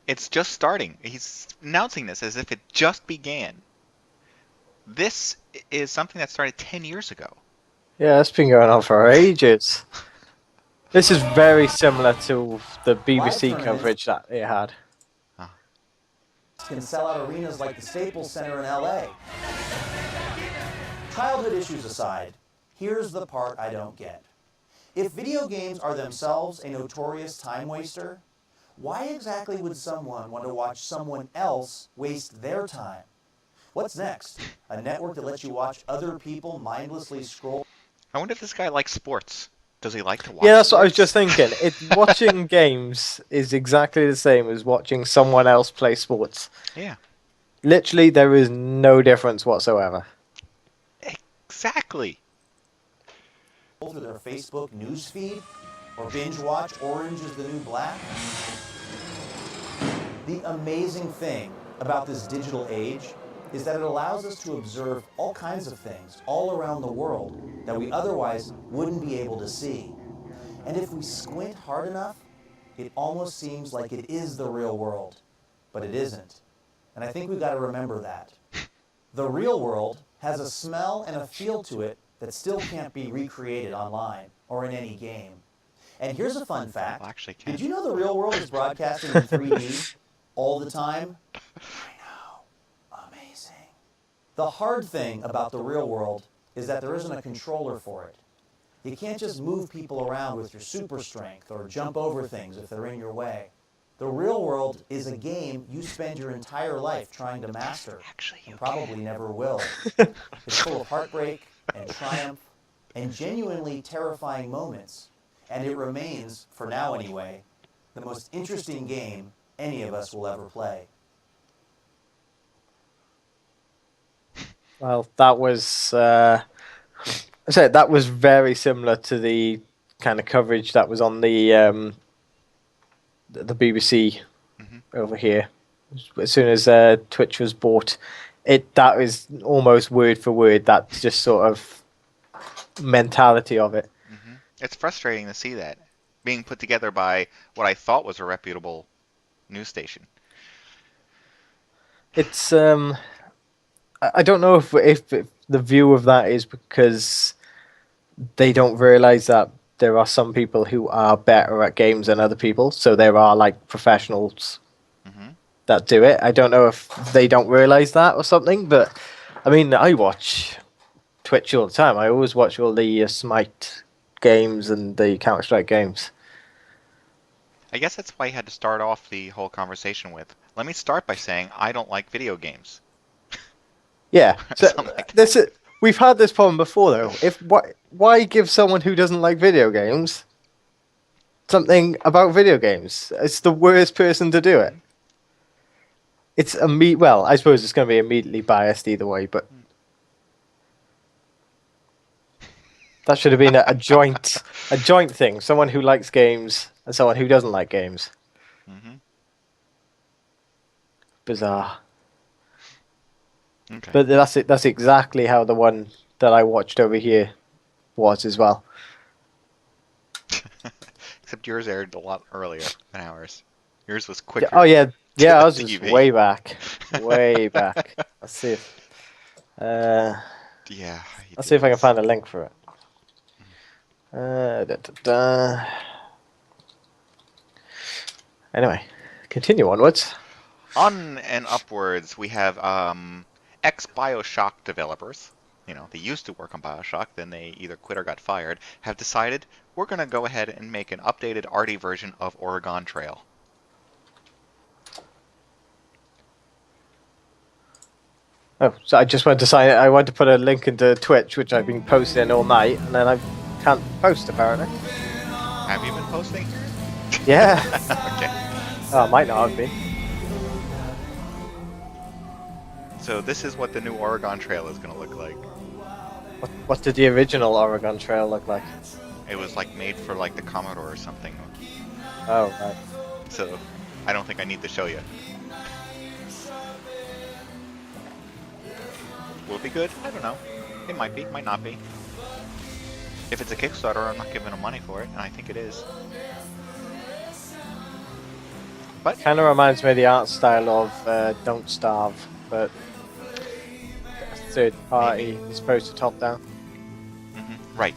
It's just starting. He's announcing this as if it just began. This is something that started 10 years ago. Yeah, it's been going on for ages. This is very similar to the BBC coverage that it had. Can sell out arenas like the Staples Center in LA. Childhood issues aside, here's the part I don't get. If video games are themselves a notorious time waster, why exactly would someone want to watch someone else waste their time? What's next? A network that lets you watch other people mindlessly scroll? I wonder if this guy likes sports. Does he like to watch Yeah, that's what I was sports? just thinking. Watching games is exactly the same as watching someone else play sports. Yeah. Literally, there is no difference whatsoever. Exactly. Through their Facebook newsfeed? Or binge watch Orange is the New Black? The amazing thing about this digital age is that it allows us to observe all kinds of things all around the world that we otherwise wouldn't be able to see. And if we squint hard enough, it almost seems like it is the real world, but it isn't. And I think we've got to remember that. The real world has a smell and a feel to it that still can't be recreated online or in any game. And here's a fun fact. Well, actually, can. Did you know the real world is broadcasting in 3D? all the time? I know. Amazing. The hard thing about the real world is that there isn't a controller for it. You can't just move people around with your super strength or jump over things if they're in your way. The real world is a game you spend your entire life trying to master, and probably never will. It's full of heartbreak and triumph and genuinely terrifying moments, and it remains, for now anyway, the most interesting game any of us will ever play. Well, that was that was very similar to the kind of coverage that was on the BBC over here. As soon as Twitch was bought, that is almost word for word. That just sort of mentality of it. It's frustrating to see that being put together by what I thought was a reputable news station. It's I don't know if the view of that is because they don't realize that there are some people who are better at games than other people, so there are like professionals that do it. I don't know if they don't realize that or something, but I mean, I watch Twitch all the time. I always watch all the Smite games and the Counter-Strike games. I guess that's why you had to start off the whole conversation with, let me start by saying I don't like video games. Yeah, so Like we've had this problem before though. Why give someone who doesn't like video games something about video games? It's the worst person to do it. It's well, I suppose it's going to be immediately biased either way, but that should have been a joint thing. Someone who likes games and someone who doesn't like games. Bizarre. Okay. But that's exactly how the one that I watched over here was as well. Except yours aired a lot earlier than ours. Yours was quicker. Oh yeah, I was TV. just way back. Let's see if Yeah. I'll see if I can find a link for it. Anyway, continue onwards. On and upwards, we have ex-BioShock developers. You know, they used to work on BioShock, then they either quit or got fired, have decided we're going to go ahead and make an updated Arty version of Oregon Trail. Oh, so I just wanted to say I want to put a link into Twitch, which I've been posting all night, and then I can't post apparently. Have you been posting? Yeah. Okay. Oh, I might not have been. So this is what the new Oregon Trail is going to look like. What did the original Oregon Trail look like? It was like made for like the Commodore or something. Oh, right. So I don't think I need to show you. Will it be good? I don't know. It might be, might not be. If it's a Kickstarter, I'm not giving them money for it, and I think it is. But Kind of reminds me of the art style of Don't Starve, but third party as opposed to top down. Right.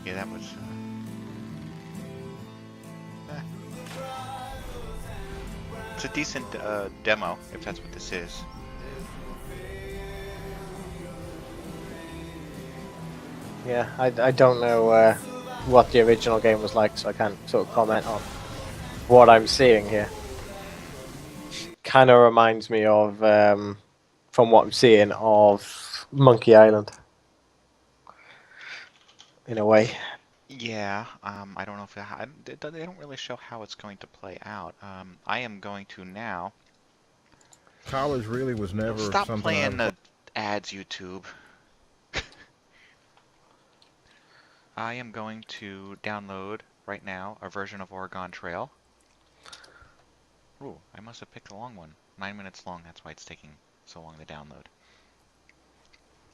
Yeah, that was. It's a decent demo, if that's what this is. Yeah, I don't know what the original game was like, so I can't sort of comment on what I'm seeing here. Kind of reminds me of, from what I'm seeing, of Monkey Island. In a way. Yeah, I don't know if they don't really show how it's going to play out. I am going to now. College really was never Stop something playing the ads, YouTube. I am going to download right now a version of Oregon Trail. Ooh, I must have picked the long one. 9 minutes long, that's why it's taking so long to download.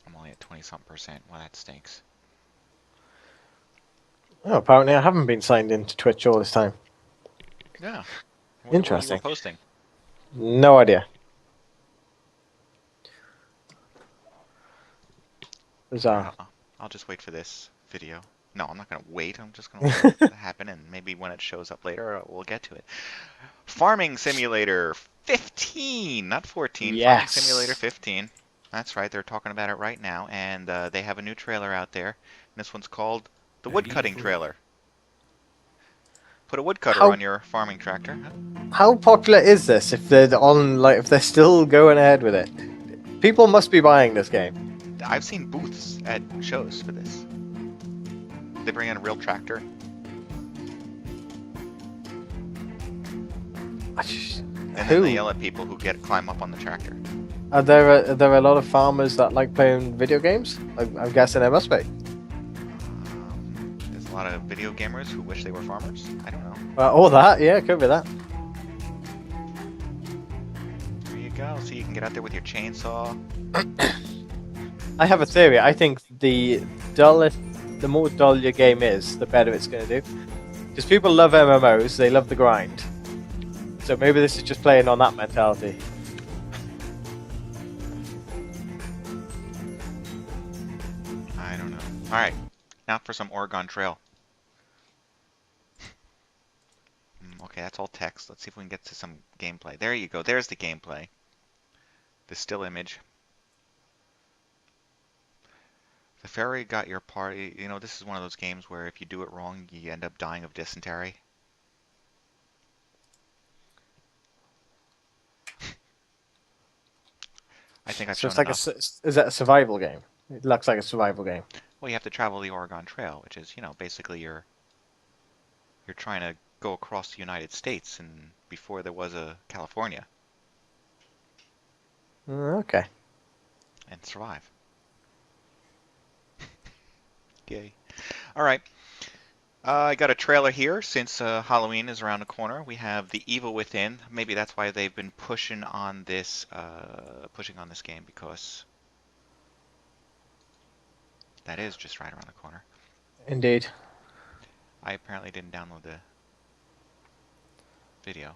I'm only at 20-something%. Well, that stinks. Oh, apparently I haven't been signed into Twitch all this time. Yeah. Interesting. What were you posting? No idea. Bizarre. I'll just wait for this video. No, I'm not going to wait. I'm just going to let it happen, and maybe when it shows up later, we'll get to it. Farming Simulator 15, not 14. Yes. Farming Simulator 15. That's right. They're talking about it right now, and they have a new trailer out there. And this one's called the Woodcutting trailer. Put a woodcutter on your farming tractor. How popular is this? If they're on, like, if they're still going ahead with it, people must be buying this game. I've seen booths at shows for this. They bring in a real tractor. And then they yell at people who climb up on the tractor. Are there a lot of farmers that like playing video games? I'm guessing there must be. There's a lot of video gamers who wish they were farmers. I don't know. All that, yeah, could be that. There you go. So you can get out there with your chainsaw. I have a theory. I think the more dull your game is, the better it's going to do. Because people love MMOs, they love the grind. So maybe this is just playing on that mentality. I don't know. Alright, now for some Oregon Trail. Okay, that's all text. Let's see if we can get to some gameplay. There you go. There's the gameplay. The still image. The ferry got your party. You know, this is one of those games where if you do it wrong, you end up dying of dysentery. I think I've shown enough. Is that a survival game? It looks like a survival game. Well, you have to travel the Oregon Trail, which is, you know, basically you're trying to go across the United States, and before there was a California. Okay. And survive. Yay. Alright. I got a trailer here since Halloween is around the corner. We have The Evil Within. Maybe that's why they've been pushing on this game, because that is just right around the corner. Indeed. I apparently didn't download the video.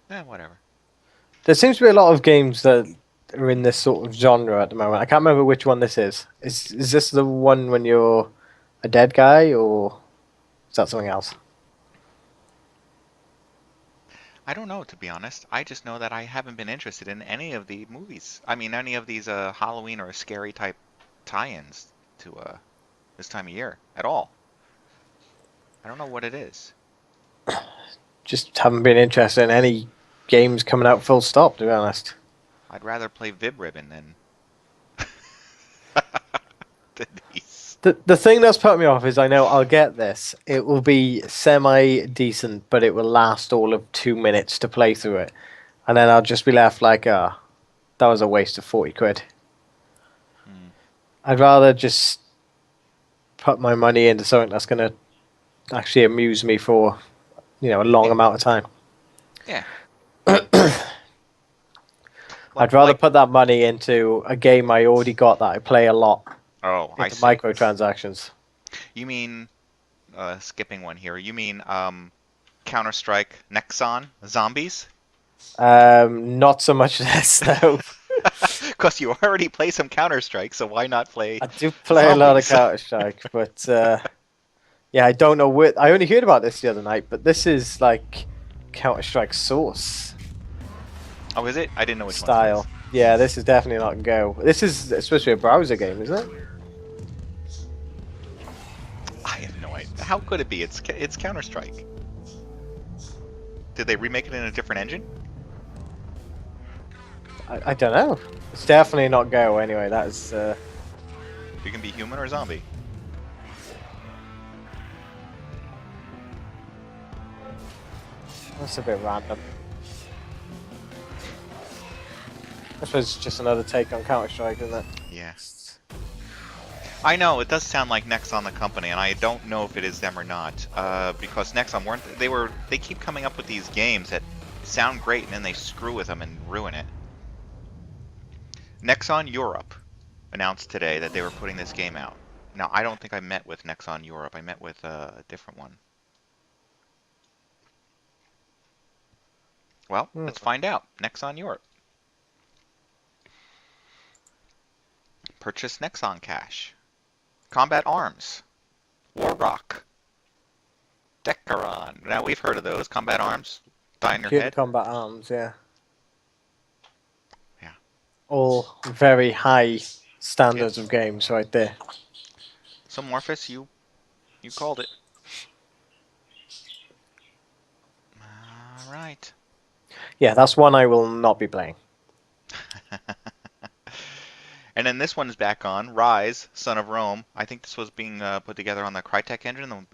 Whatever. There seems to be a lot of games that are in this sort of genre at the moment. I can't remember which one this is. Is this the one when you're a dead guy, or is that something else? I don't know, to be honest. I just know that I haven't been interested in any of the movies. I mean, any of these Halloween or scary type tie-ins to this time of year at all. I don't know what it is. Just haven't been interested in any games coming out full stop, to be honest. I'd rather play Vib-Ribbon than these. The thing that's put me off is I know I'll get this. It will be semi-decent, but it will last all of 2 minutes to play through it. And then I'll just be left like, that was a waste of 40 quid. I'd rather just put my money into something that's going to actually amuse me for, a long amount of time. Yeah. I'd rather put that money into a game I already got that I play a lot. Oh, I see. Microtransactions. You mean, skipping one here, you mean Counter-Strike Nexon Zombies? Not so much this, though. Because you already play some Counter-Strike, so why not play I do play Zombies? A lot of Counter-Strike, but yeah, I don't know where... I only heard about this the other night, but this is like Counter-Strike Source. Oh, is it? I didn't know which style. one. Yeah, this is definitely not Go. This is supposed to be a browser game, isn't it? I have no idea. How could it be? It's Counter-Strike. Did they remake it in a different engine? I don't know. It's definitely not Go anyway. That's. You can be human or zombie. That's a bit random. I suppose it's just another take on Counter-Strike, isn't it? Yeah. I know, it does sound like Nexon the company, and I don't know if it is them or not. Because Nexon they keep coming up with these games that sound great and then they screw with them and ruin it. Nexon Europe announced today that they were putting this game out. Now, I don't think I met with Nexon Europe. I met with a different one. Well, let's find out. Nexon Europe. Purchase Nexon Cash. Combat Arms. Warrock. Decaron. Now we've heard of those. Combat arms. Die in your Computer head. combat arms, yeah. Yeah. All very high standards of games right there. So Morphus, you called it. All right. Yeah, that's one I will not be playing. And then this one's back on RYSE, Son of Rome. I think this was being put together on the Crytek engine.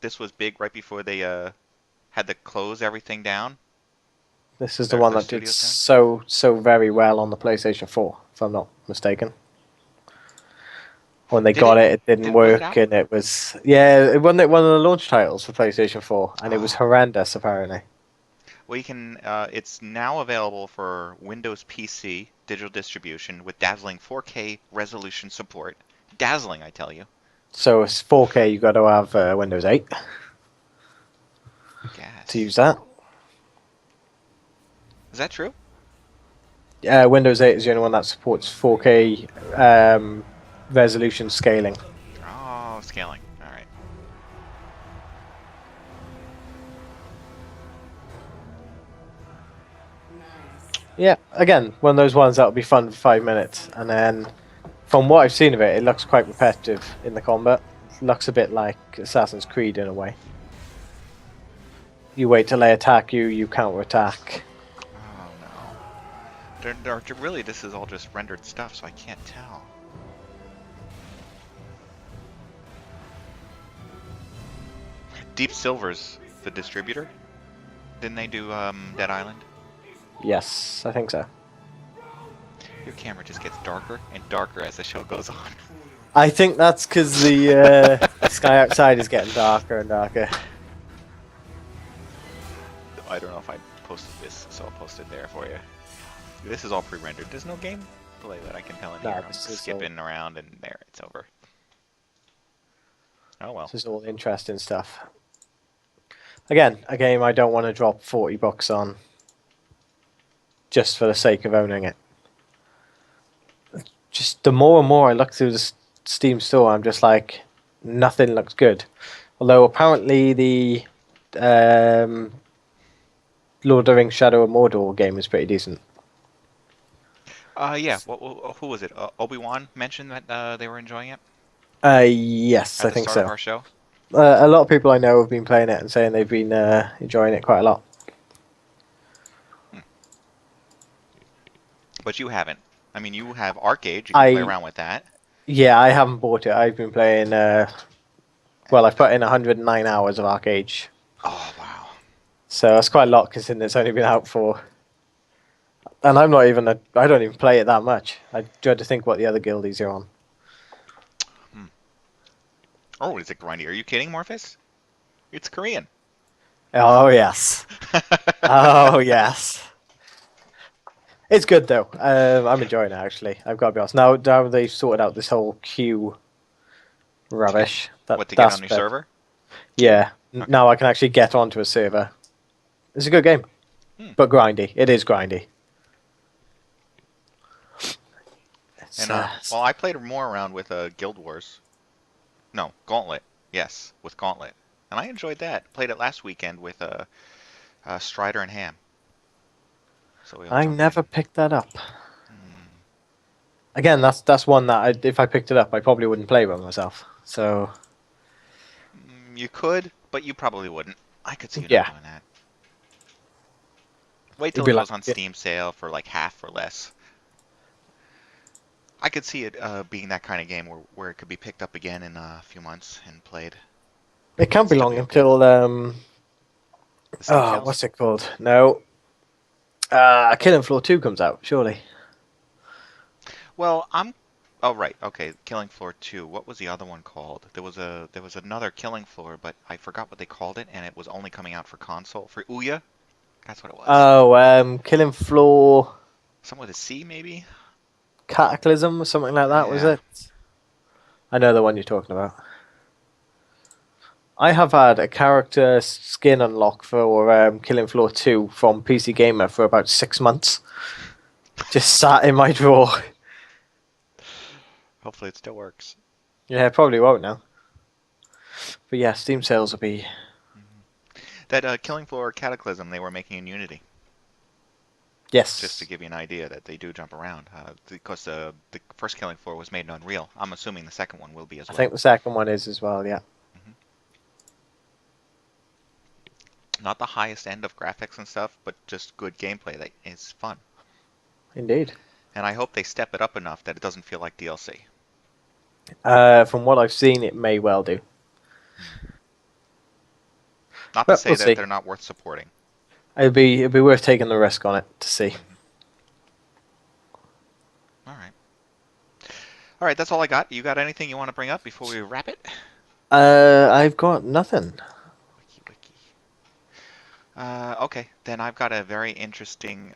This was big right before they had to close everything down. This is the one that did so very well on the PlayStation 4, if I'm not mistaken. When they got it, it didn't work, and it was it wasn't one of the launch titles for PlayStation 4, and it was horrendous apparently. Well, you can. It's now available for Windows PC digital distribution with dazzling 4K resolution support. Dazzling, I tell you. So it's 4K. You got to have Windows 8 to use that. Is that true? Windows 8 is the only one that supports 4K resolution scaling. Oh, scaling. All right. Yeah, again, one of those ones that will be fun for 5 minutes, and then from what I've seen of it, it looks quite repetitive in the combat. It looks a bit like Assassin's Creed in a way. You wait till they attack you, you counter-attack. Oh no. Really, this is all just rendered stuff, so I can't tell. Deep Silver's the distributor? Didn't they do Dead Island? Yes, I think so. Your camera just gets darker and darker as the show goes on. I think that's because the sky outside is getting darker and darker. I don't know if I posted this, so I'll post it there for you. This is all pre-rendered. There's no gameplay that I can tell in here. I'm skipping around and there, it's over. Oh well. This is all interesting stuff. Again, a game I don't want to drop $40 on just for the sake of owning it. Just the more and more I look through the Steam store, I'm just like, nothing looks good. Although apparently the Lord of the Rings Shadow of Mordor game is pretty decent. Yeah. Who was it? Obi-Wan mentioned that they were enjoying it? Yes, I think so. At the start of our show? A lot of people I know have been playing it and saying they've been enjoying it quite a lot. But you haven't. I mean, you have Arcade. You can play around with that. Yeah, I haven't bought it. I've been playing... well, I've put in 109 hours of Arcade. Oh, wow. So that's quite a lot considering it's only been out for... And I'm not even... I don't even play it that much. I dread to think what the other guildies are on. Oh, is it grindy? Are you kidding, Morphus? It's Korean. Oh, yes. Oh, yes. It's good, though. I'm enjoying it, actually. I've got to be honest. Now they've sorted out this whole queue rubbish. What, to get on your server? Yeah. Okay. Now I can actually get onto a server. It's a good game. But grindy. It is grindy. And, well, I played more around with Guild Wars. No, Gauntlet. Yes, with Gauntlet. And I enjoyed that. Played it last weekend with Strider and Ham. So I never picked that up. Again, that's one that if I picked it up, I probably wouldn't play by myself. So you could, but you probably wouldn't. I could see you not doing that. Wait till it goes on Steam sale for like half or less. I could see it being that kind of game where it could be picked up again in a few months and played. It can't be long until what's it called? No. Killing Floor 2 comes out, surely. Well, oh right, okay, Killing Floor 2. What was the other one called? There was another Killing Floor, but I forgot what they called it, and it was only coming out for console. For Ouya? That's what it was. Oh, Killing Floor... Something with a C, maybe? Cataclysm or something like that, was it? I know the one you're talking about. I have had a character skin unlock for Killing Floor 2 from PC Gamer for about 6 months. Just sat in my drawer. Hopefully it still works. Yeah, it probably won't now. But yeah, Steam sales will be. That Killing Floor Cataclysm they were making in Unity. Yes. Just to give you an idea that they do jump around. Because the first Killing Floor was made in Unreal. I'm assuming the second one will be as well. I think the second one is as well, yeah. Not the highest end of graphics and stuff, but just good gameplay that is fun. Indeed. And I hope they step it up enough that it doesn't feel like DLC. From what I've seen, it may well do. Not to say we'll that see. they're not worth supporting. It'd be worth taking the risk on it to see. All right, that's all I got. You got anything you want to bring up before we wrap it? I've got nothing. Wiki. Okay, then I've got a very interesting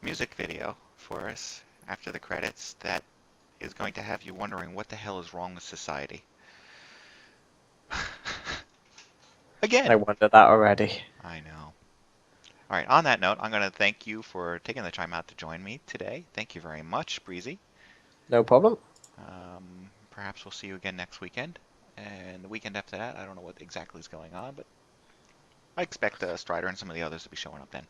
music video for us after the credits that is going to have you wondering what the hell is wrong with society. Again. I wondered that already. I know. All right, on that note, I'm going to thank you for taking the time out to join me today. Thank you very much, Breezy. No problem. Perhaps we'll see you again next weekend. And the weekend after that, I don't know what exactly is going on, but I expect Strider and some of the others to be showing up then.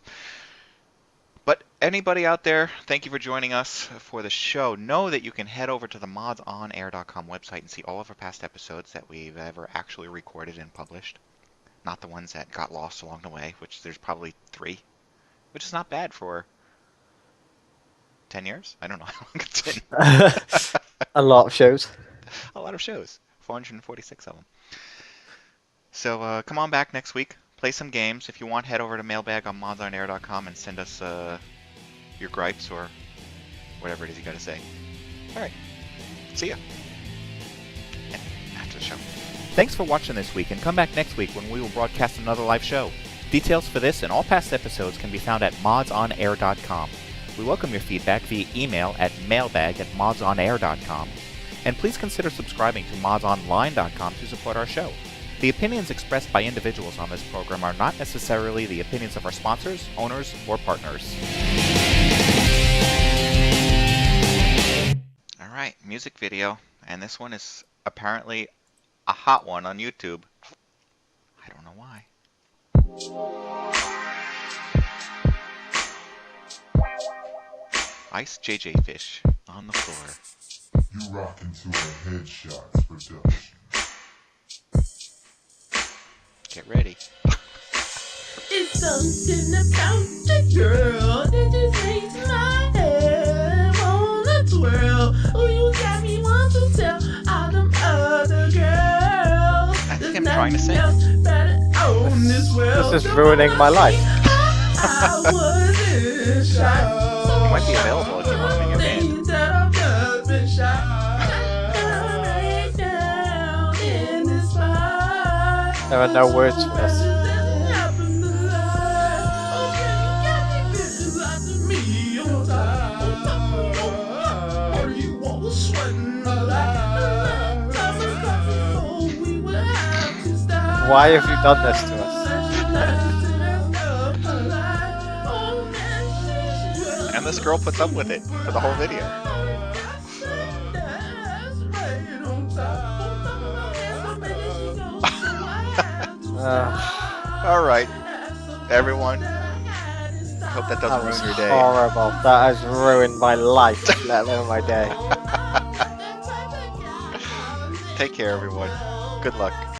But anybody out there, thank you for joining us for the show. Know that you can head over to the MODSonair.com website and see all of our past episodes that we've ever actually recorded and published. Not the ones that got lost along the way, which there's probably 3, which is not bad for 10 years. I don't know how long it's been. A lot of shows. A lot of shows. 446 of them. So come on back next week. Play some games. If you want, head over to mailbag on modsonair.com and send us your gripes or whatever it is you got to say. All right. See ya. And after the show. Thanks for watching this week, and come back next week when we will broadcast another live show. Details for this and all past episodes can be found at modsonair.com. We welcome your feedback via email at mailbag@modsonair.com. And please consider subscribing to modsonline.com to support our show. The opinions expressed by individuals on this program are not necessarily the opinions of our sponsors, owners, or partners. Alright, music video. And this one is apparently a hot one on YouTube. I don't know why. Ice JJ Fish on the floor. You rock into a Headshots production. Get ready. It's something about the girl that just makes my head wanna twirl. Oh, you got me want to tell all them other girls. I think I'm trying to sing. This is ruining my life. It might be available if you want to make a band. There are no words for this. Why have you done this to us? And this girl puts up with it for the whole video. Alright, everyone. I hope that doesn't ruin your day. Horrible. That has ruined my life, let alone my day. Take care, everyone. Good luck.